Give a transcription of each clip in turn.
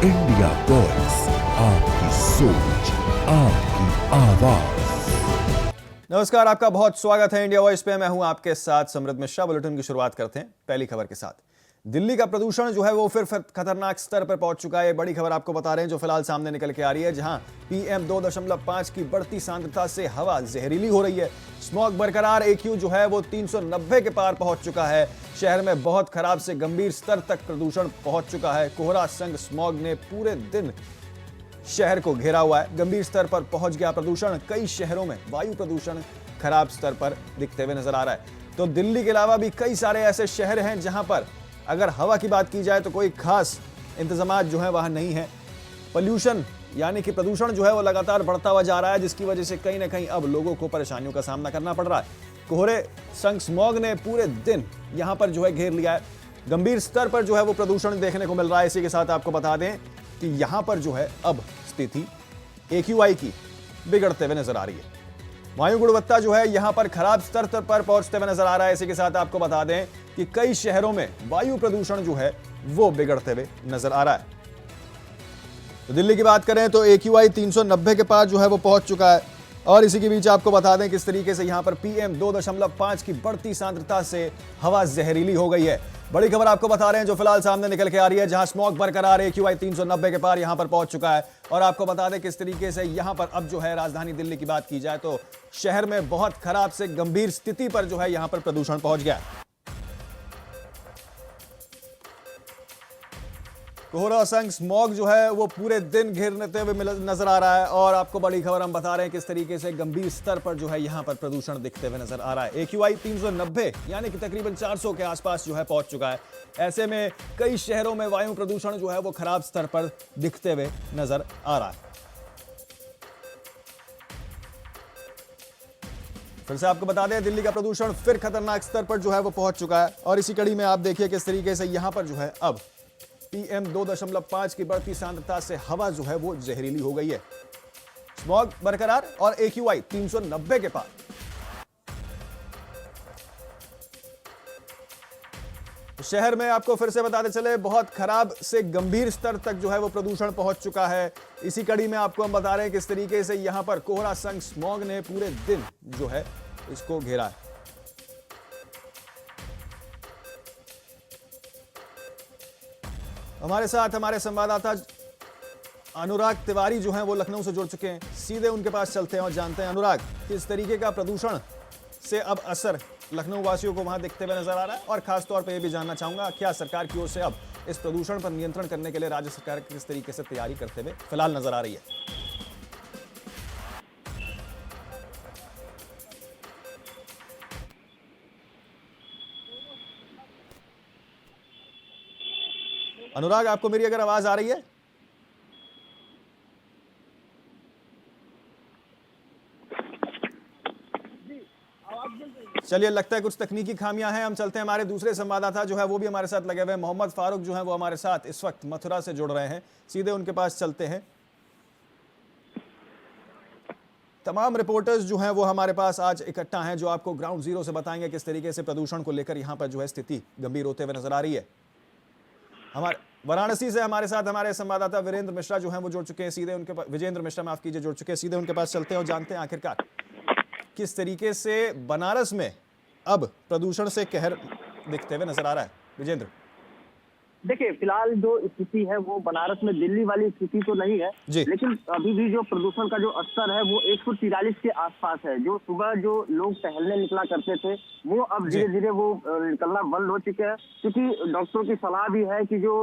India voice, आपकी सोच, आपकी आवाज। नमस्कार, आपका बहुत स्वागत है इंडिया वॉइस पे। मैं हूं आपके साथ समृद्ध मिश्रा। बुलेटिन की शुरुआत करते हैं पहली खबर के साथ। दिल्ली का प्रदूषण जो है वो फिर खतरनाक स्तर पर पहुंच चुका है। ये बड़ी खबर आपको बता रहे हैं जो फिलहाल सामने निकल के आ रही है, जहां PM 2.5 की बढ़ती सांद्रता से हवा जहरीली हो रही है। स्मॉग बरकरार, AQ जो है वो 390 के पार पहुंच चुका है। शहर में बहुत खराब से गंभीर स्तर तक प्रदूषण पहुंच चुका है। कोहरा संग स्मॉग ने पूरे दिन शहर को घेरा हुआ है। गंभीर स्तर पर पहुंच गया प्रदूषण। कई शहरों में वायु प्रदूषण खराब स्तर पर दिखते हुए नजर आ रहा है। तो दिल्ली के अलावा भी कई सारे ऐसे शहर हैं जहां पर अगर हवा की बात की जाए तो कोई खास इंतजामात जो है वहां नहीं है। पोल्यूशन यानी कि प्रदूषण जो है वो लगातार बढ़ता हुआ जा रहा है, जिसकी वजह से कहीं ना कहीं अब लोगों को परेशानियों का सामना करना पड़ रहा है। कोहरे संग स्मॉग ने पूरे दिन यहां पर जो है घेर लिया है। गंभीर स्तर पर जो है वो प्रदूषण देखने को मिल रहा है। इसी के साथ आपको बता दें कि यहां पर जो है अब स्थिति AQI की बिगड़ते हुए नजर आ रही है। वायु गुणवत्ता जो है यहां पर खराब स्तर पर पहुंचते हुए नजर आ रहा है। इसी के साथ आपको बता दें कि कई शहरों में वायु प्रदूषण जो है वो बिगड़ते हुए नजर आ रहा है। तो दिल्ली की बात करें तो AQI 390 के पार जो है वो पहुंच चुका है। और इसी के बीच आपको बता दें किस तरीके से यहां पर PM 2.5 की बढ़ती सांद्रता से हवा जहरीली हो गई है। बड़ी खबर आपको बता रहे हैं जो फिलहाल सामने निकल के आ रही है, जहां स्मॉग बरकरार, AQI 390 के पार यहां पर पहुंच चुका है। और आपको बता दें किस तरीके से यहां पर अब जो है राजधानी दिल्ली की बात की जाए तो शहर में बहुत खराब से गंभीर स्थिति पर जो है यहां पर प्रदूषण पहुंच गया है। कोहरा संग स्मॉग जो है वो पूरे दिन घेरते हुए नजर आ रहा है। और आपको बड़ी खबर हम बता रहे हैं किस तरीके से गंभीर स्तर पर जो है यहां पर प्रदूषण दिखते हुए नजर आ रहा है। AQI 390 यानी कि तकरीबन 400 के आसपास जो है पहुंच चुका है। ऐसे में कई शहरों में वायु प्रदूषण जो है वो खराब स्तर पर दिखते हुए नजर आ रहा है। फिर से आपको बता दें दिल्ली का प्रदूषण फिर खतरनाक स्तर पर जो है वो पहुंच चुका है। और इसी कड़ी में आप देखिए किस तरीके से यहां पर जो है अब PM 2.5 की बढ़ती सांद्रता से हवा जो है वो जहरीली हो गई है। स्मॉग बरकरार और AQI 390 के पार। शहर में आपको फिर से बताते चले बहुत खराब से गंभीर स्तर तक जो है वो प्रदूषण पहुंच चुका है। इसी कड़ी में आपको हम बता रहे हैं किस तरीके से यहां पर कोहरा संग स्मॉग ने पूरे दिन जो है इसको घेरा है। हमारे साथ हमारे संवाददाता अनुराग तिवारी जो हैं वो लखनऊ से जुड़ चुके हैं। सीधे उनके पास चलते हैं और जानते हैं अनुराग किस तरीके का प्रदूषण से अब असर लखनऊ वासियों को वहां दिखते हुए नजर आ रहा है। और खास तौर पे ये भी जानना चाहूंगा क्या सरकार की ओर से अब इस प्रदूषण पर नियंत्रण करने के लिए राज्य सरकार किस तरीके से तैयारी करते हुए फिलहाल नजर आ रही है। अनुराग, आपको मेरी अगर आवाज आ रही है? चलिए, लगता है कुछ तकनीकी खामियां हैं। हम चलते हैं, हमारे दूसरे संवाददाता जो है वो भी हमारे साथ लगे हुए हैं। मोहम्मद फारूक जो है वो हमारे साथ इस वक्त मथुरा से जुड़ रहे हैं। सीधे उनके पास चलते हैं। तमाम रिपोर्टर्स जो हैं वो हमारे पास आज इकट्ठा हैं जो आपको ग्राउंड जीरो से बताएंगे किस तरीके से प्रदूषण को लेकर यहां पर जो है स्थिति गंभीर होते हुए नजर आ रही है। हमारे वाराणसी से हमारे साथ हमारे संवाददाता वीरेंद्र मिश्रा जो हैं वो जुड़ चुके हैं। सीधे उनके पास विजेंद्र मिश्रा, माफ कीजिए, जुड़ चुके हैं। सीधे उनके पास चलते हैं और जानते हैं आखिरकार किस तरीके से बनारस में अब प्रदूषण से कहर दिखते हुए नजर आ रहा है। विजेंद्र, देखिए, फिलहाल जो स्थिति है वो बनारस में दिल्ली वाली स्थिति तो नहीं है, लेकिन अभी भी जो प्रदूषण का जो स्तर है वो 143 के आसपास है। जो सुबह जो लोग टहलने निकला करते थे वो अब धीरे धीरे वो निकलना बंद हो चुके हैं, क्योंकि डॉक्टरों की सलाह भी है कि जो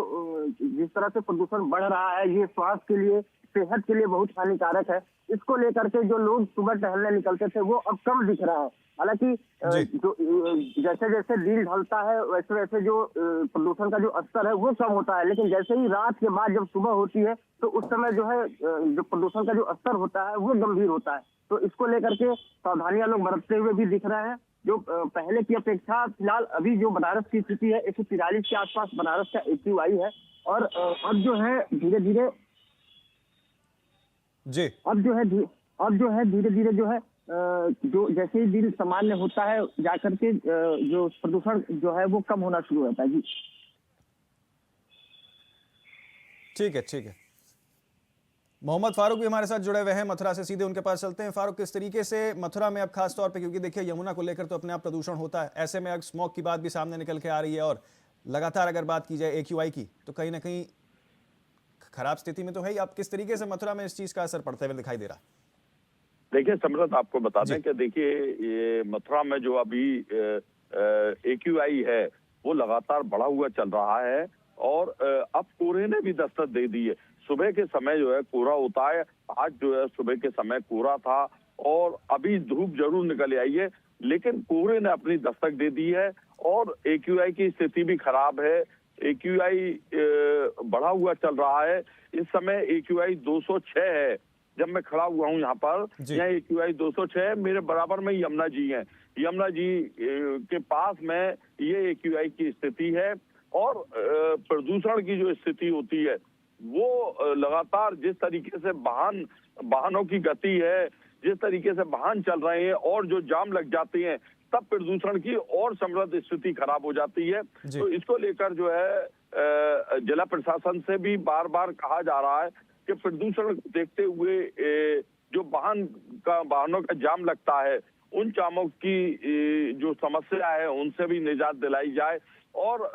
जिस तरह से प्रदूषण बढ़ रहा है ये स्वास्थ्य के लिए, सेहत के लिए बहुत हानिकारक है। इसको लेकर के जो लोग सुबह टहलने निकलते थे वो अब कम दिख रहा है। हालांकि जो जैसे जैसे दिन ढलता है वैसे वैसे जो प्रदूषण का जो स्तर है वो कम होता है, लेकिन जैसे ही रात के बाद जब सुबह होती है तो उस समय जो है जो प्रदूषण का जो स्तर होता है वो गंभीर होता है। तो इसको लेकर के सावधानियां लोग बरतते हुए भी दिख रहे हैं। जो पहले की अपेक्षा फिलहाल अभी जो बनारस की स्थिति है 143 के आसपास बनारस का AQI है। और अब जो है धीरे धीरे अब जो है धीरे धीरे जो है जो जैसे ही दिन सामान्य होता है जाकर के जो प्रदूषण जो है वो कम होना शुरू होता है। जी ठीक है, ठीक है। मोहम्मद फारूक भी हमारे साथ जुड़े हुए हैं मथुरा से, सीधे उनके पास चलते हैं। फारूक, किस तरीके से मथुरा में अब खास तौर पे, क्योंकि देखिए यमुना को लेकर तो अपने आप प्रदूषण होता है, ऐसे में अब स्मॉग की बात भी सामने निकल के आ रही है और लगातार अगर बात की जाए AQI की तो कहीं ना कहीं खराब स्थिति में तो है ही। अब किस तरीके से मथुरा में इस चीज का असर पड़ते हुए दिखाई दे रहा है? देखिए समृद्ध, आपको बता दें कि देखिए ये मथुरा में जो अभी AQI है वो लगातार बढ़ा हुआ चल रहा है और अब कोहरे ने भी दस्तक दे दी है। सुबह के समय जो है कोहरा होता है, आज जो है सुबह के समय कोहरा था और अभी धूप जरूर निकल आई है, लेकिन कोहरे ने अपनी दस्तक दे दी है और AQI की स्थिति भी खराब है। AQI बढ़ा हुआ चल रहा है। इस समय AQI 206 है। जब मैं खड़ा हुआ हूँ यहाँ पर, यहाँ AQI 206 है। मेरे बराबर में यमुना जी हैं। यमुना जी के पास में ये AQI की स्थिति है और प्रदूषण की जो स्थिति होती है वो लगातार जिस तरीके से वाहनों की गति है, जिस तरीके से वाहन चल रहे हैं और जो जाम लग जाते हैं, तब प्रदूषण की और समृद्ध स्थिति खराब हो जाती है। तो इसको लेकर जो है जिला प्रशासन से भी बार बार कहा जा रहा है कि प्रदूषण देखते हुए जो वाहनों का जाम लगता है, उन जामों की जो समस्या है उनसे भी निजात दिलाई जाए और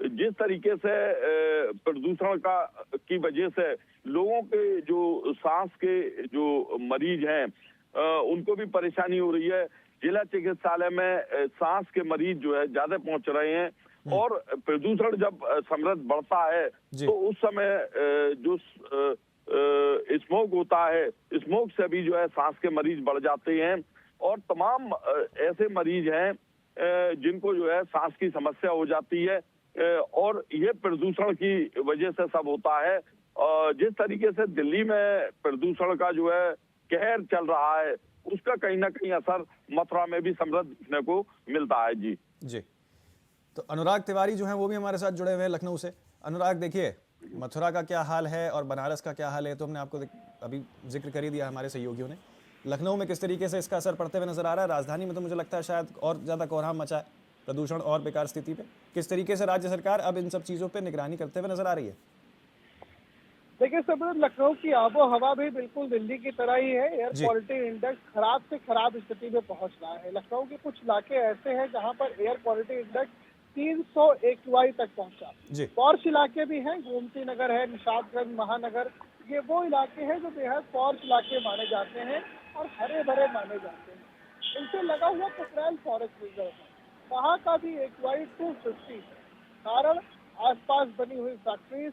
जिस तरीके से प्रदूषण की वजह से लोगों के जो सांस के जो मरीज हैं उनको भी परेशानी हो रही है। जिला चिकित्सालय में सांस के मरीज जो है ज्यादा पहुंच रहे हैं और प्रदूषण जब समृद्ध बढ़ता है तो उस समय जो स्मोक होता है, स्मोक से भी जो है सांस के मरीज बढ़ जाते हैं और तमाम ऐसे मरीज हैं जिनको जो है सांस की समस्या हो जाती है और ये प्रदूषण की वजह से सब होता है। जिस तरीके से दिल्ली में प्रदूषण का जो है कहर चल रहा है, उसका कहीं ना कहीं असर मथुरा में भी समृद्ध दिखने को मिलता है। जी जी। तो अनुराग तिवारी जो है वो भी हमारे साथ जुड़े हुए हैं लखनऊ से। अनुराग, देखिए मथुरा का क्या हाल है और बनारस का क्या हाल है तो हमने आपको अभी जिक्र कर ही दिया हमारे सहयोगियों ने। लखनऊ में किस तरीके से इसका असर पड़ते हुए नजर आ रहा है? राजधानी में तो मुझे लगता है शायद और ज्यादा कोहराम मचा है, प्रदूषण और बेकार स्थिति पे। किस तरीके से राज्य सरकार अब इन सब चीजों पे निगरानी करते हुए नजर आ रही है? देखिए सब लखनऊ की आबो हवा भी बिल्कुल दिल्ली की तरह ही है। एयर क्वालिटी इंडेक्स खराब से खराब स्थिति में पहुंच रहा है। लखनऊ के कुछ इलाके ऐसे हैं जहां पर एयर क्वालिटी इंडेक्स 300 AQI तक पहुंचा। पॉर्श इलाके भी हैं, गोमती नगर है, निशादगंज, महानगर, ये वो इलाके हैं जो बेहद पॉर्श इलाके माने जाते हैं और हरे भरे माने जाते हैं। इनसे लगा हुआ पुखराइल फॉरेस्ट रिजर्व है, वहाँ का भी AQI 250 है। कारण आसपास बनी हुई फैक्ट्रीज,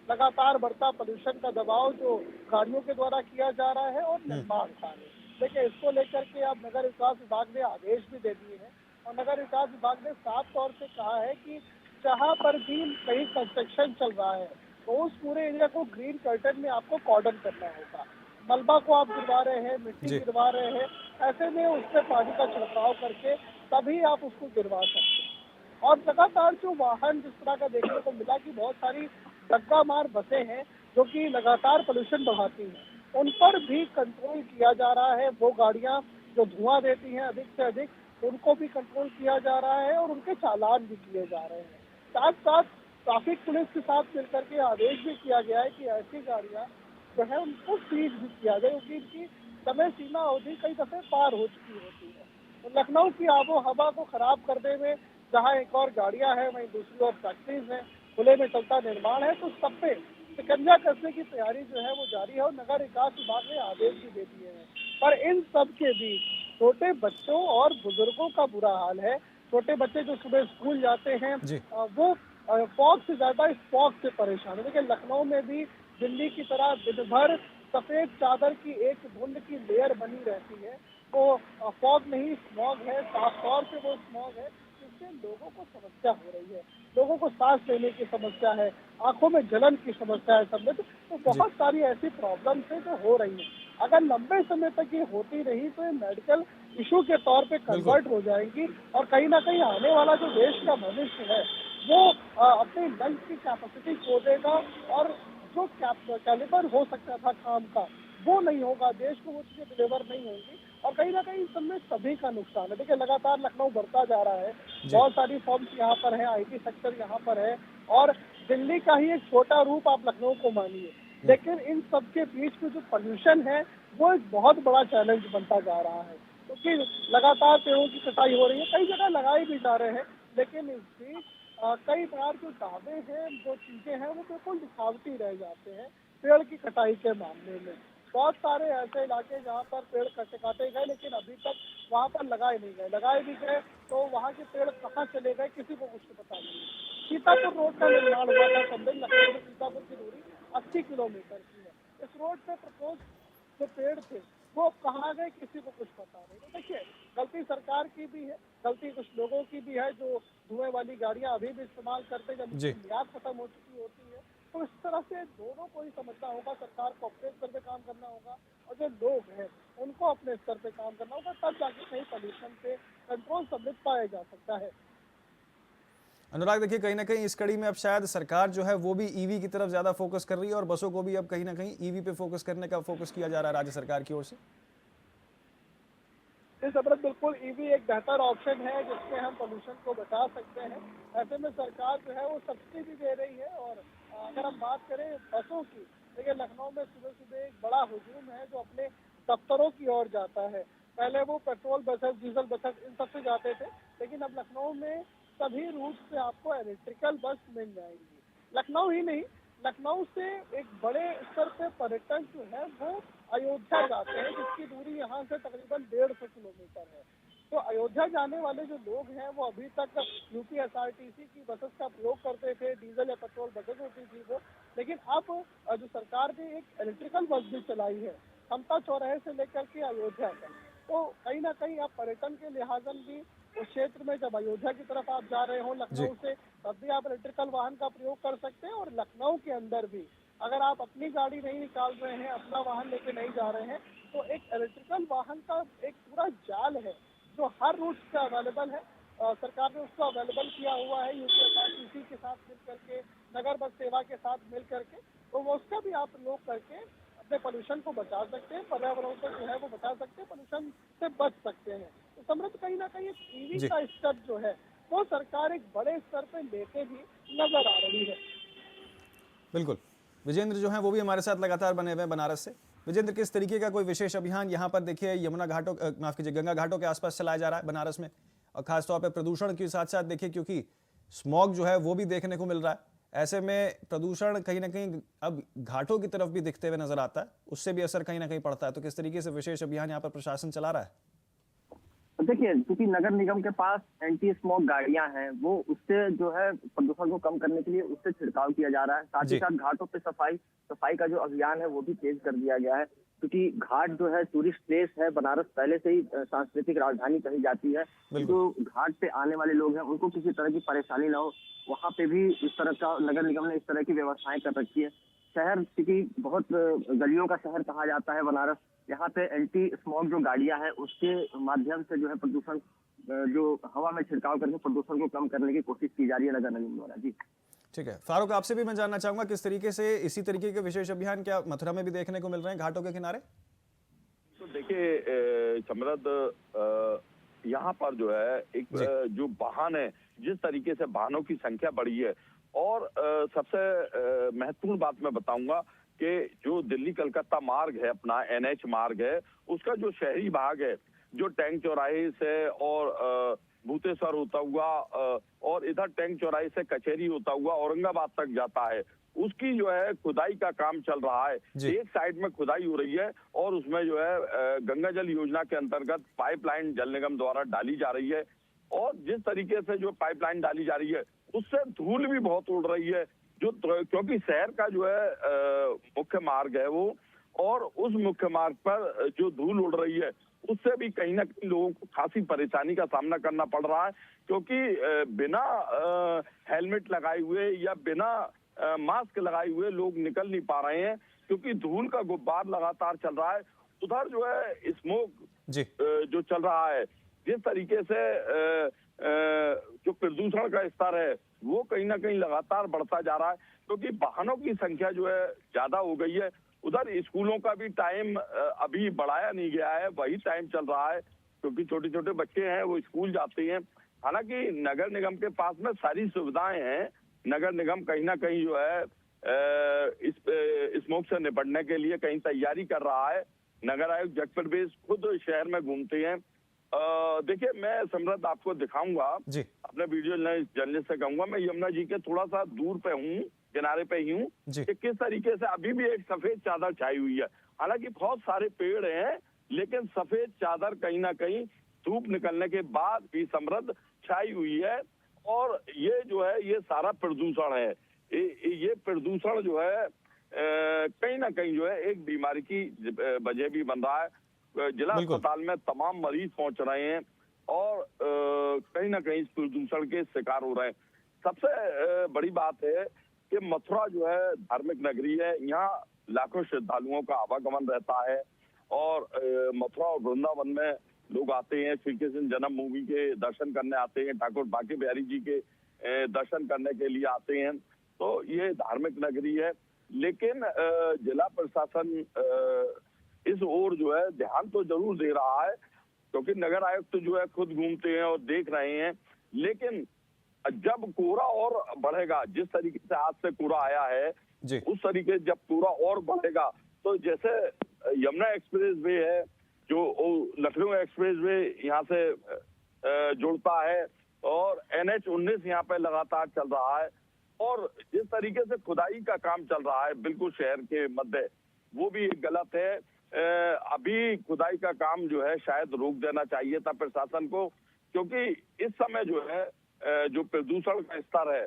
लगातार बढ़ता प्रदूषण का दबाव जो गाड़ियों के द्वारा किया जा रहा है और निर्माण कार्य। देखिए इसको लेकर के अब नगर विकास विभाग ने आदेश भी दे दिए हैं और नगर विकास विभाग ने साफ तौर से कहा है कि जहाँ पर भी कहीं कंस्ट्रक्शन चल रहा है तो उस पूरे एरिया को ग्रीन कर्टन में आपको कॉर्डन करना होगा। मलबा को आप गिरवा रहे हैं, मिट्टी गिरवा रहे हैं, ऐसे में उस पर पानी का छिड़काव करके तभी आप उसको गिरवा सकते हैं। और लगातार जो वाहन जिस तरह का देखने को मिला कि बहुत सारी धक्का मार बसें हैं जो कि लगातार पोल्यूशन बढ़ाती हैं, उन पर भी कंट्रोल किया जा रहा है। वो गाड़ियां जो धुआं देती हैं अधिक से अधिक, उनको भी कंट्रोल किया जा रहा है और उनके चालान भी किए जा रहे हैं। साथ साथ ट्रैफिक पुलिस के साथ मिलकर के आदेश भी किया गया है कि ऐसी गाड़ियां जो है उनको सीज भी किया जाए, क्योंकि इनकी समय सीमा अवधि कई दफे पार हो चुकी होती है। तो लखनऊ की आबो हवा को खराब करने में जहाँ एक और गाड़ियां हैं, वहीं दूसरी ओर फैक्ट्रीज हैं, खुले में चलता निर्माण है, तो सब पे शिकंजा कसने की तैयारी जो है वो जारी है और नगर विकास विभाग ने आदेश भी दे दिए हैं। पर इन सब के बीच छोटे बच्चों और बुजुर्गों का बुरा हाल है। छोटे बच्चे जो सुबह स्कूल जाते हैं वो फॉग से ज्यादा स्मॉग से परेशान है। देखिए लखनऊ में भी दिल्ली की तरह दिन भर सफेद चादर की एक धुंध की लेयर बनी रहती है। तो फॉग नहीं स्मॉग है, साफ तौर से वो स्मॉग है जिससे लोगों को समस्या हो रही है। लोगों को सांस लेने की समस्या है, आंखों में जलन की समस्या है, समझे। तो बहुत सारी ऐसी प्रॉब्लम्स है जो हो रही है। अगर लंबे समय तक ये होती रही तो ये मेडिकल इशू के तौर पे कन्वर्ट हो जाएंगी और कहीं ना कहीं आने वाला जो देश का भविष्य है वो अपने लंग्स की कैपेसिटी खो देगा और जो कैलिबर हो सकता था काम का वो नहीं होगा, देश को वो चीजें डिलीवर नहीं होंगी और कहीं ना कहीं इस समय सभी का नुकसान है। देखिए लगातार लखनऊ बढ़ता जा रहा है, बहुत सारी फर्म्स यहाँ पर है, IT सेक्टर यहाँ पर है, और दिल्ली का ही एक छोटा रूप आप लखनऊ को मानिए। लेकिन इन सब के बीच में जो पोल्यूशन है वो एक बहुत बड़ा चैलेंज बनता जा रहा है, क्योंकि लगातार पेड़ों की कटाई हो रही है, कई जगह लगाए भी जा रहे हैं, लेकिन इस बीच कई बार जो दावे हैं, जो चीजें हैं, वो बिल्कुल दिखावटी रह जाते हैं पेड़ की कटाई के मामले में। बहुत सारे ऐसे इलाके जहाँ पर पेड़ काटे गए, लेकिन अभी तक वहाँ पर लगाए नहीं गए, लगाए भी गए तो वहाँ के पेड़ कहाँ चले गए किसी को कुछ पता नहीं। सीतापुर रोड का निर्माण हुआ था, समथिंग लखनऊ से सीतापुर की दूरी 80 किलोमीटर की है। इस रोड पे प्रपोज जो पेड़ थे वो कहाँ गए किसी को कुछ पता नहीं। तो देखिए, गलती सरकार की भी है, गलती कुछ लोगों की भी है जो धुएं वाली गाड़ियां अभी भी इस्तेमाल करते हैं, जब मियाद खत्म हो चुकी होती है। तो इस तरह से दोनों को ही समझना होगा, सरकार को अपने स्तर पे काम करना होगा और जो लोग हैं उनको अपने स्तर पे काम करना होगा, तब जाके कहीं पॉल्यूशन पे कंट्रोल सम्मिलित पाया जा सकता है। अनुराग, देखिए कहीं ना कहीं इस कड़ी में अब शायद सरकार जो है वो भी ईवी की तरफ ज्यादा फोकस कर रही है और बसों को भी अब कहीं ना कहीं ईवी पे फोकस करने का फोकस किया जा रहा है राज्य सरकार की ओर से। बिल्कुल, ईवी एक बेहतर ऑप्शन है जिससे हम पोल्यूशन को बचा सकते हैं। ऐसे में सरकार जो है वो सब्सिडी भी दे रही है। और अगर हम बात करें बसों की, देखिए लखनऊ में सुबह सुबह एक बड़ा हुजूम है जो अपने दफ्तरों की ओर जाता है। पहले वो पेट्रोल बसेस, डीजल बसेस इन सबसे जाते थे, लेकिन अब लखनऊ में सभी रूट से आपको इलेक्ट्रिकल बस मिल जाएंगी। लखनऊ ही नहीं, लखनऊ से एक बड़े स्तर पे पर्यटन जो है वो अयोध्या जाते हैं, जिसकी दूरी यहाँ से तकरीबन 150 किलोमीटर है। तो अयोध्या जाने वाले जो लोग हैं वो अभी तक यूपीएसआरटीसी की बसेस का प्रयोग करते थे, डीजल या पेट्रोल बसेस होती थी वो, लेकिन अब जो सरकार ने एक इलेक्ट्रिकल बस भी चलाई है समता चौराहे से लेकर के अयोध्या तक। तो कहीं ना कहीं आप पर्यटन के लिहाजन भी उस क्षेत्र में जब अयोध्या की तरफ आप जा रहे हो लखनऊ से, तब भी आप इलेक्ट्रिकल वाहन का प्रयोग कर सकते हैं। और लखनऊ के अंदर भी अगर आप अपनी गाड़ी नहीं निकाल रहे हैं, अपना वाहन लेके नहीं जा रहे हैं, तो एक इलेक्ट्रिकल वाहन का एक पूरा जाल है जो हर रूट से अवेलेबल है। सरकार ने उसको अवेलेबल किया हुआ है यूपीएसआरटीसी के साथ मिल करके, नगर बस सेवा के साथ मिल करके। तो वो उसका भी आप प्रयोग करके अपने पोल्यूशन को बचा सकते हैं, पर्यावरण को जो है वो बचा सकते हैं, पोल्यूशन से बच सकते हैं। तो समृद्ध कहीं ना कहीं ईवी का स्तर जो है वो सरकार एक बड़े स्तर पे लेके भी नजर आ रही है। बिल्कुल, विजेंद्र जो है वो भी हमारे साथ लगातार बने हुए हैं बनारस से। विजेंद्र, किस तरीके का कोई विशेष अभियान यहाँ पर देखिए यमुना घाटों, माफ कीजिए, गंगा घाटों के आसपास चलाया जा रहा है बनारस में, और खासतौर पर प्रदूषण के साथ साथ देखिए क्योंकि स्मॉग जो है वो भी देखने को मिल रहा है, ऐसे में प्रदूषण कहीं ना कहीं अब घाटों की तरफ भी दिखते हुए नजर आता है, उससे भी असर कहीं ना कहीं पड़ता है। तो किस तरीके से विशेष अभियान यहाँ पर प्रशासन चला रहा है? देखिए, क्योंकि नगर निगम के पास एंटी स्मोक गाड़ियां हैं, वो उससे जो है प्रदूषण को कम करने के लिए उससे छिड़काव किया जा रहा है। साथ ही साथ घाटों पे सफाई का जो अभियान है वो भी तेज कर दिया गया है, क्योंकि घाट जो है टूरिस्ट प्लेस है। बनारस पहले से ही सांस्कृतिक राजधानी कही जाती है। जो घाट पे आने वाले लोग हैं उनको किसी तरह की परेशानी ना हो, वहाँ पे भी इस तरह का नगर निगम ने इस तरह की व्यवस्थाएं कर रखी है। शहर, क्योंकि बहुत गलियों का शहर कहा जाता है बनारस, यहाँ पे एंटी स्मोक जो गाड़ियां हैं उसके माध्यम से जो है प्रदूषण, जो हवा में छिड़काव करके प्रदूषण को कम करने की कोशिश की जा रही है नगर निगम द्वारा। जी ठीक है, फारूक, आपसे भी मैं जानना चाहूंगा किस तरीके से इसी तरीके के विशेष अभियान क्या मथुरा में भी देखने को मिल रहे हैं घाटों के किनारे? तो देखिए समृद्ध, यहाँ पर जो है एक जो वाहन है, जिस तरीके से वाहनों की संख्या बढ़ी है, और सबसे महत्वपूर्ण बात मैं बताऊंगा कि जो दिल्ली कलकत्ता मार्ग है, अपना एनएच मार्ग है, उसका जो शहरी भाग है, जो टैंक चौराहे से और भूतेश्वर होता हुआ और इधर टैंक चौराहे से कचहरी होता हुआ औरंगाबाद तक जाता है, उसकी जो है खुदाई का काम चल रहा है। एक साइड में खुदाई हो रही है और उसमें जो है गंगा जल योजना के अंतर्गत पाइपलाइन जल निगम द्वारा डाली जा रही है। और जिस तरीके से जो पाइपलाइन डाली जा रही है उससे धूल भी बहुत उड़ रही है, जो क्योंकि शहर का जो है मुख्य मार्ग है वो, और उस मुख्य मार्ग पर जो धूल उड़ रही है उससे भी कहीं ना कहीं लोगों को खासी परेशानी का सामना करना पड़ रहा है, क्योंकि बिना हेलमेट लगाए हुए या बिना मास्क लगाए हुए लोग निकल नहीं पा रहे हैं, क्योंकि धूल का गुब्बार लगातार चल रहा है। उधर जो है स्मोक जो चल रहा है, जिस तरीके से जो प्रदूषण का स्तर है वो कहीं ना कहीं लगातार बढ़ता जा रहा है, क्योंकि वाहनों की संख्या जो है ज्यादा हो गई है। उधर स्कूलों का भी टाइम अभी बढ़ाया नहीं गया है, वही टाइम चल रहा है, क्योंकि छोटे छोटे बच्चे हैं वो स्कूल जाते हैं। हालांकि नगर निगम के पास में सारी सुविधाएं हैं, नगर निगम कहीं ना कहीं जो है इस स्मोक से निपटने के लिए कहीं तैयारी कर रहा है। नगर आयुक्त जगपत बेस खुद शहर में घूमते हैं। देखिए, मैं सम्राट आपको दिखाऊंगा, अपने वीडियो जर्नलिस्ट से कहूंगा, मैं यमुना जी के थोड़ा सा दूर पे हूँ, किनारे पे ही हूँ, कि किस तरीके से अभी भी एक सफेद चादर छाई हुई है। हालांकि बहुत सारे पेड़ हैं, लेकिन सफेद चादर कहीं ना कहीं धूप निकलने के बाद भी समृद्ध छाई हुई है। और ये जो है ये सारा प्रदूषण है। ये प्रदूषण जो है कहीं ना कहीं जो है एक बीमारी की वजह भी बन रहा है। जिला अस्पताल में तमाम मरीज पहुंच रहे हैं और कहीं ना कहीं इस प्रदूषण के शिकार हो रहे हैं। सबसे बड़ी बात है कि मथुरा जो है धार्मिक नगरी है, यहाँ लाखों श्रद्धालुओं का आवागमन रहता है और मथुरा और वृंदावन में लोग आते हैं, श्री कृष्ण जन्मभूमि के दर्शन करने आते हैं, ठाकुर बांके बिहारी जी के दर्शन करने के लिए आते हैं। तो ये धार्मिक नगरी है, लेकिन जिला प्रशासन इस ओर जो है ध्यान तो जरूर दे रहा है, क्योंकि नगर आयुक्त जो है खुद घूमते हैं और देख रहे हैं। लेकिन जब कोहरा और बढ़ेगा, जिस तरीके से आज से कोहरा आया है उस तरीके जब कोहरा और बढ़ेगा, तो जैसे यमुना एक्सप्रेस वे है जो लखनऊ एक्सप्रेस वे यहाँ से जुड़ता है और NH-19 यहाँ पे लगातार चल रहा है, और जिस तरीके से खुदाई का काम चल रहा है बिल्कुल शहर के मध्य, वो भी गलत है। अभी खुदाई का काम जो है शायद रोक देना चाहिए था प्रशासन को, क्योंकि इस समय जो है जो प्रदूषण का स्तर है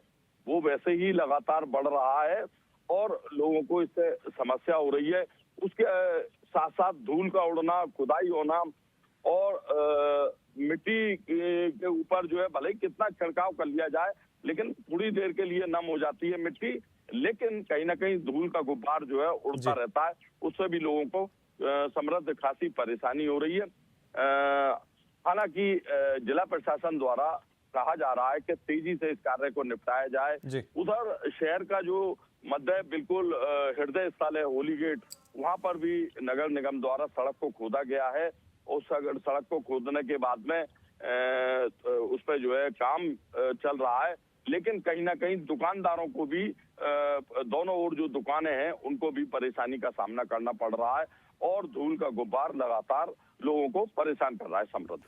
वो वैसे ही लगातार बढ़ रहा है और लोगों को इससे समस्या हो रही है। उसके साथ साथ धूल का उड़ना, खुदाई होना और मिट्टी के ऊपर जो है भले ही कितना छिड़काव कर लिया जाए, लेकिन थोड़ी देर के लिए नम हो जाती है मिट्टी, लेकिन कहीं ना कहीं धूल का गुब्बार जो है उड़ता रहता है, उससे भी लोगों को समृद्ध खासी परेशानी हो रही है। हालांकि जिला प्रशासन द्वारा कहा जा रहा है कि तेजी से इस कार्य को निपटाया जाए। उधर शहर का जो मध्य बिल्कुल हृदय स्थल है होली गेट, वहां पर भी नगर निगम द्वारा सड़क को खोदा गया है। उस सड़क को खोदने के बाद में उस पर जो है काम चल रहा है, लेकिन कहीं ना कहीं दुकानदारों को भी दोनों ओर जो दुकानें हैं उनको भी परेशानी का सामना करना पड़ रहा है और धूल का गुब्बार लगातार लोगों को परेशान कर रहा है। समृद्ध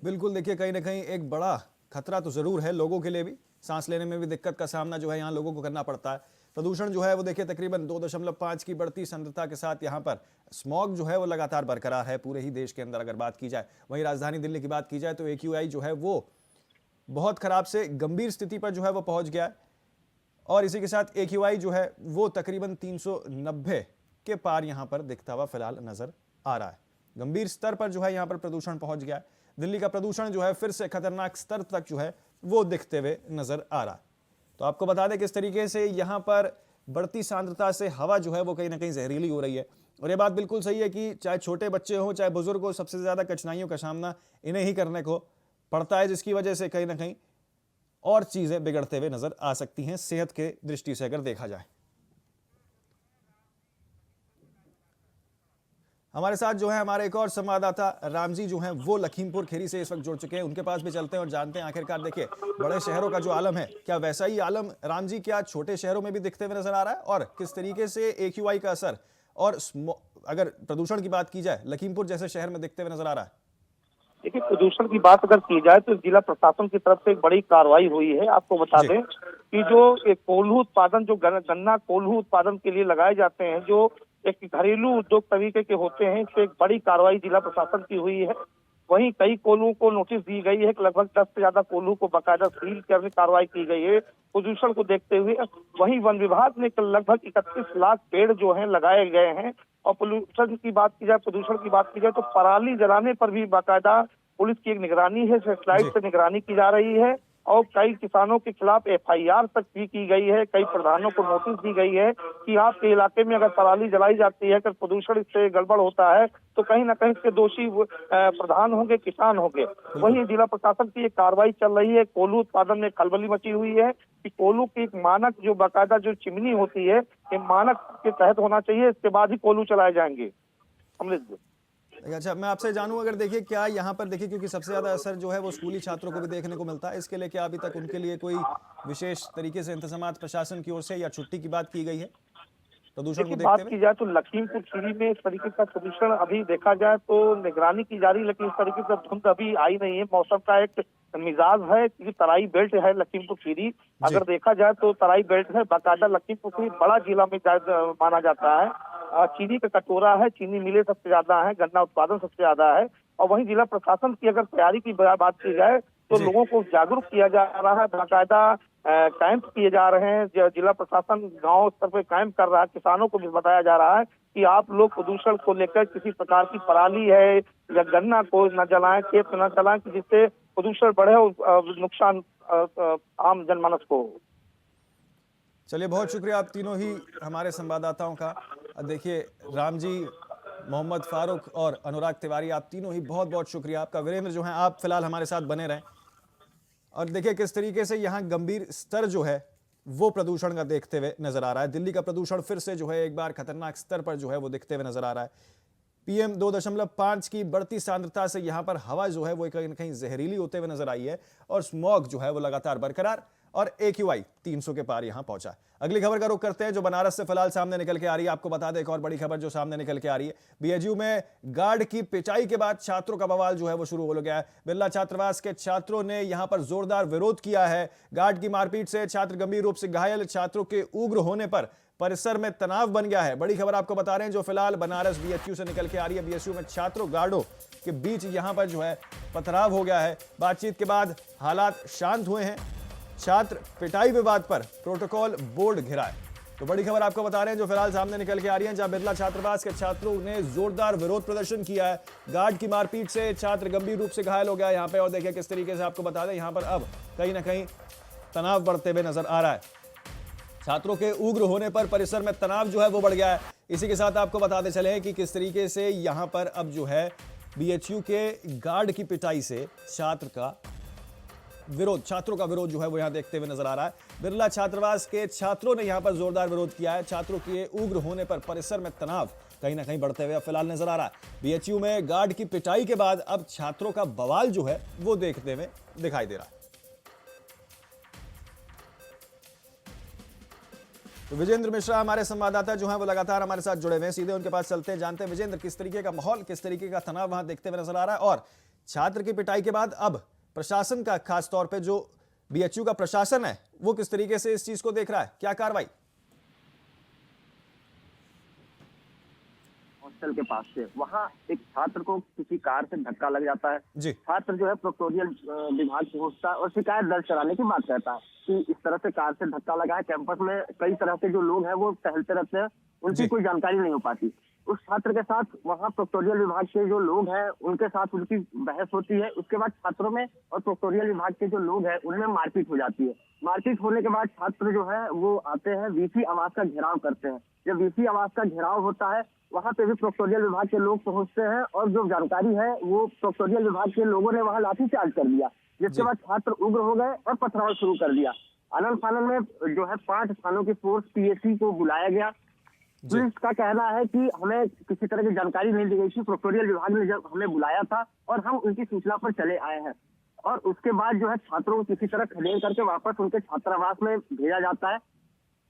बिल्कुल, देखिए कहीं ना कहीं एक बड़ा खतरा तो जरूर है, लोगों के लिए भी सांस लेने में भी दिक्कत का सामना जो है यहाँ लोगों को करना पड़ता है। प्रदूषण जो है वो देखिए तकरीबन 2.5 की बढ़ती सांद्रता के साथ यहाँ पर स्मॉग जो है वो लगातार बरकरार है पूरे ही देश के अंदर। अगर बात की जाए, वहीं राजधानी दिल्ली की बात की जाए तो AQI जो है वो बहुत खराब से गंभीर स्थिति पर जो है वो पहुंच गया है और इसी के साथ AQI जो है वो तकरीबन 390 के पार यहाँ पर दिखता हुआ फिलहाल नजर आ रहा है। गंभीर स्तर पर जो है यहाँ पर प्रदूषण पहुंच गया है। दिल्ली का प्रदूषण जो है फिर से खतरनाक स्तर तक जो है वो दिखते हुए नजर आ रहा है। तो आपको बता दें किस तरीके से यहाँ पर बढ़ती सांद्रता से हवा जो है वो कहीं ना कहीं जहरीली हो रही है। और ये बात बिल्कुल सही है कि चाहे छोटे बच्चे हों चाहे बुजुर्ग हो, सबसे ज्यादा कठिनाइयों का सामना इन्हें ही करने को पड़ता है, जिसकी वजह से कहीं ना कहीं और चीजें बिगड़ते हुए नजर आ सकती हैं सेहत के दृष्टि से अगर देखा जाए। हमारे साथ जो है हमारे एक और संवाददाता राम जी जो हैं वो लखीमपुर खीरी से इस वक्त जुड़ चुके हैं, उनके पास भी चलते हैं और जानते हैं आखिरकार देखिए बड़े शहरों का जो आलम है क्या वैसा ही आलम राम जी क्या छोटे शहरों में भी दिखते हुए नजर आ रहा है, और किस तरीके से AQI का असर और अगर प्रदूषण की बात की जाए लखीमपुर जैसे शहर में दिखते हुए नजर आ रहा है? देखिए, प्रदूषण की बात अगर की जाए तो जिला प्रशासन की तरफ से एक बड़ी कार्रवाई हुई है। आपको बता दें कि जो कोल्हू उत्पादन, जो गन्ना कोल्हू उत्पादन के लिए लगाए जाते हैं, जो एक घरेलू उद्योग तरीके के होते हैं, इससे एक बड़ी कार्रवाई जिला प्रशासन की हुई है। वहीं कई कोल्हू को नोटिस दी गई है कि लगभग 10 से ज्यादा कोल्हू को बाकायदा सील करने कार्रवाई की गई है प्रदूषण को देखते हुए। वहीं वन विभाग ने लगभग 31 लाख पेड़ जो हैं लगाए गए हैं। और प्रदूषण की बात की जाए तो पराली जलाने पर भी बाकायदा पुलिस की एक निगरानी है, सैटेलाइट से निगरानी की जा रही है और कई किसानों के खिलाफ FIR तक भी की गई है। कई प्रधानों को नोटिस दी गई है कि आपके इलाके में अगर पराली जलाई जाती है, अगर प्रदूषण से गड़बड़ होता है तो कहीं ना कहीं इसके दोषी प्रधान होंगे, किसान होंगे। वहीं जिला प्रशासन की एक कार्रवाई चल रही है। कोल्हू उत्पादन में खलबली मची हुई है कि कोल्हू की एक मानक जो बाकायदा जो चिमनी होती है, ये मानक के तहत होना चाहिए, इसके बाद ही कोल्हू चलाए जाएंगे। अच्छा, मैं आपसे जानूं, अगर देखिए क्या यहाँ पर देखिए, क्योंकि सबसे ज़्यादा असर जो है वो स्कूली छात्रों को भी देखने को मिलता है, इसके लिए क्या अभी तक उनके लिए कोई विशेष तरीके से इंतजामात प्रशासन की ओर से या छुट्टी की बात की गई है प्रदूषण को देखिए, देखते बात हुए? की जाए तो लखीमपुर खीरी में इस तरीके का प्रदूषण अभी देखा जाए तो निगरानी की जा रही, लेकिन इस तरीके से धुंध अभी आई नहीं है। मौसम का एक मिजाज है कि तराई बेल्ट है लखीमपुर खीरी, अगर देखा जाए तो तराई बेल्ट है। बाकायदा लखीमपुर खीरी बड़ा जिला में माना जाता है। चीनी का कटोरा है, चीनी मिलें सबसे ज्यादा है, गन्ना उत्पादन सबसे ज्यादा है। और वहीं जिला प्रशासन की अगर तैयारी की बात की जाए तो लोगों को जागरूक किया जा रहा है, बाकायदा कैंप किए जा रहे हैं। जिला प्रशासन गांव स्तर पर कैंप कर रहा है। किसानों को भी बताया जा रहा है कि आप लोग प्रदूषण को लेकर किसी प्रकार की पराली है या गन्ना को न जलाएं, खेत न जलाएं, कि जिससे प्रदूषण बढ़े और नुकसान आम जनमानस को हो। चलिए, बहुत शुक्रिया आप तीनों ही हमारे संवाददाताओं का। देखिए, राम जी, मोहम्मद फारूक और अनुराग तिवारी, आप तीनों ही बहुत बहुत शुक्रिया आपका। वीरेंद्र जो हैं, आप फिलहाल हमारे साथ बने रहें और देखिए किस तरीके से यहाँ गंभीर स्तर जो है वो प्रदूषण का देखते हुए नजर आ रहा है। दिल्ली का प्रदूषण फिर से जो है एक बार खतरनाक स्तर पर जो है वो दिखते हुए नजर आ रहा है। PM 2.5 की बढ़ती सांद्रता से यहाँ पर हवा जो है वो कहीं न कहीं जहरीली होते हुए नजर आई है और स्मॉग जो है वो लगातार बरकरार और AQI 300 के पार यहां पहुंचा। अगली खबर का रुख करते हैं जो बनारस से फिलहाल सामने निकल के आ रही है। आपको बता दें एक और बड़ी खबर जो सामने निकल के आ रही है, BHU में गार्ड की पिटाई के बाद छात्रों का बवाल जो है वो शुरू हो गया है। बिरला छात्रावास के छात्रों ने यहां पर जोरदार विरोध किया है। गार्ड की मारपीट से छात्र गंभीर रूप से घायल, छात्रों के उग्र होने पर परिसर में तनाव बन गया है। बड़ी खबर आपको बता रहे हैं जो फिलहाल बनारस BHU से निकल के आ रही है। BHU में छात्रों गार्डों के बीच यहां पर जो है पथराव हो गया है। बातचीत के बाद हालात शांत हुए हैं। छात्र पिटाई विवाद पर प्रोटोकॉल बोर्ड घिरा है। तो बड़ी खबर आपको बता रहे हैं जो फिलहाल सामने निकल के आ रही है, जहां बिरला छात्रावास के छात्रों ने जोरदार विरोध प्रदर्शन किया है। गार्ड की मारपीट से छात्र गंभीर रूप से घायल हो गया यहां पे और देखिए किस तरीके से आपको बता दें यहां पर अब कहीं ना कहीं तनाव बढ़ते हुए नजर आ रहा है। छात्रों के उग्र होने पर परिसर में तनाव जो है वो बढ़ गया है। इसी के साथ आपको बताते चले कि किस तरीके से यहां पर अब जो है BHU के गार्ड की पिटाई से छात्रों का विरोध जो है वो यहां देखते हुए नजर आ रहा है। बिरला छात्रावास के छात्रों ने यहां पर जोरदार विरोध किया है। छात्रों के उग्र होने पर परिसर में तनाव कहीं ना कहीं बढ़ते हुए फिलहाल नजर आ रहा है। BHU में गार्ड की पिटाई के बाद अब छात्रों का बवाल जो है वो देखते हुए दिखाई दे रहा है। तो विजेंद्र मिश्रा हमारे संवाददाता जो हैं वो लगातार हमारे साथ जुड़े हुए हैं, सीधे उनके पास चलते हैं, जानते हैं विजेंद्र किस तरीके का माहौल, किस तरीके का तनाव वहां देखते हुए नजर आ रहा है और छात्र की पिटाई के बाद अब प्रशासन का, खास तौर पे जो BHU का प्रशासन है वो किस तरीके से इस चीज को देख रहा है, क्या कार्रवाई? हॉस्टल के पास से वहाँ एक छात्र को किसी कार से धक्का लग जाता है जी। छात्र जो है प्रोक्टोरियल विभाग पहुंचता है और शिकायत दर्ज कराने की बात कहता है कि इस तरह से कार से धक्का लगा है। कैंपस में कई तरह के जो लोग हैं वो टहलते रहते हैं, उनकी कोई जानकारी नहीं हो पाती। उस छात्र के साथ वहाँ प्रोक्टोरियल विभाग के जो लोग हैं उनके साथ उनकी बहस होती है। उसके बाद छात्रों में और प्रोक्टोरियल विभाग के जो लोग हैं उनमें मारपीट हो जाती है। मारपीट होने के बाद छात्र जो है वो आते हैं, VC आवास का घेराव करते हैं। जब VC आवास का घेराव होता है वहाँ पे भी प्रोक्टोरियल विभाग के लोग पहुंचते हैं और जो जानकारी है वो प्रोक्टोरियल विभाग के लोगों ने वहाँ लाठीचार्ज कर दिया, जिसके बाद छात्र उग्र हो गए और पथराव शुरू कर दिया। आनंद फानन में जो है 5 थानों की फोर्स PAC को बुलाया गया। पुलिस का कहना है कि हमें किसी तरह की जानकारी नहीं दी गई थी, प्रोक्टोरियल विभाग ने जब हमें बुलाया था और हम उनकी सूचना पर चले आए हैं। और उसके बाद जो है छात्रों को किसी तरह खदेड़ करके वापस उनके छात्रावास में भेजा जाता है।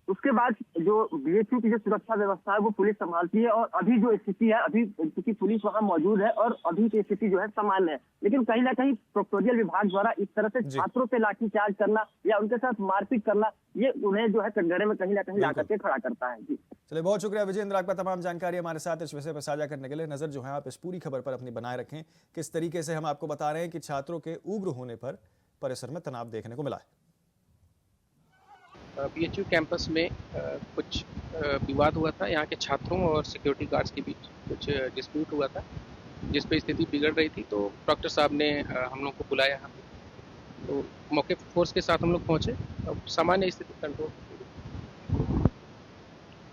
उसके बाद जो BHU की जो सुरक्षा व्यवस्था है वो पुलिस संभालती है और अभी जो स्थिति है, अभी क्योंकि पुलिस वहाँ मौजूद है और अभी की स्थिति जो है सामान्य है, लेकिन कहीं ना कहीं प्रोक्टोरियल विभाग द्वारा इस तरह से छात्रों पे लाठीचार्ज करना या उनके साथ मारपीट करना, ये उन्हें जो है कटघरे में कहीं ना कहीं ला करके खड़ा करता है। जी चलिए, बहुत शुक्रिया विजेंद्र आपका तमाम जानकारी हमारे साथ इस विषय पर साझा करने के लिए। नजर जो है आप इस पूरी खबर पर अपनी बनाए रखें, किस तरीके से हम आपको बता रहे हैं कि छात्रों के उग्र होने पर परिसर में तनाव देखने को मिला है। BHU कैंपस में कुछ विवाद हुआ था। यहाँ के छात्रों और सिक्योरिटी गार्ड्स के बीच कुछ डिस्प्यूट हुआ था, जिस पे स्थिति बिगड़ रही थी। तो डॉक्टर साहब ने हम लोग को बुलाया यहाँ पे, तो मौके फोर्स के साथ हम लोग पहुँचे। अब सामान्य स्थिति कंट्रोल।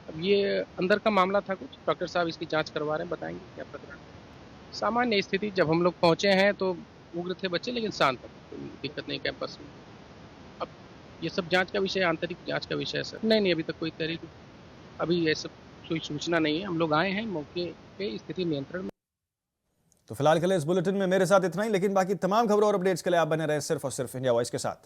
अब ये अंदर का मामला था कुछ, डॉक्टर साहब इसकी जाँच करवा रहे हैं, बताएंगे क्या प्रकरण। सामान्य स्थिति, जब हम लोग पहुँचे हैं तो उग्र थे बच्चे, लेकिन शांत थे, कोई दिक्कत नहीं कैंपस में। ये सब जांच का विषय, आंतरिक जांच का विषय है सर। नहीं, अभी तक कोई तरीके अभी ये सब कोई सूचना नहीं है। हम लोग आए हैं, मौके पे स्थिति नियंत्रण में। तो फिलहाल के लिए इस बुलेटिन में मेरे साथ इतना ही, लेकिन बाकी तमाम खबरों और अपडेट्स के लिए आप बने रहे सिर्फ और सिर्फ इंडिया वॉइस के साथ।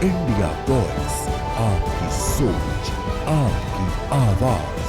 इंडिया वॉइस, आपकी सोच, आपकी आवाज।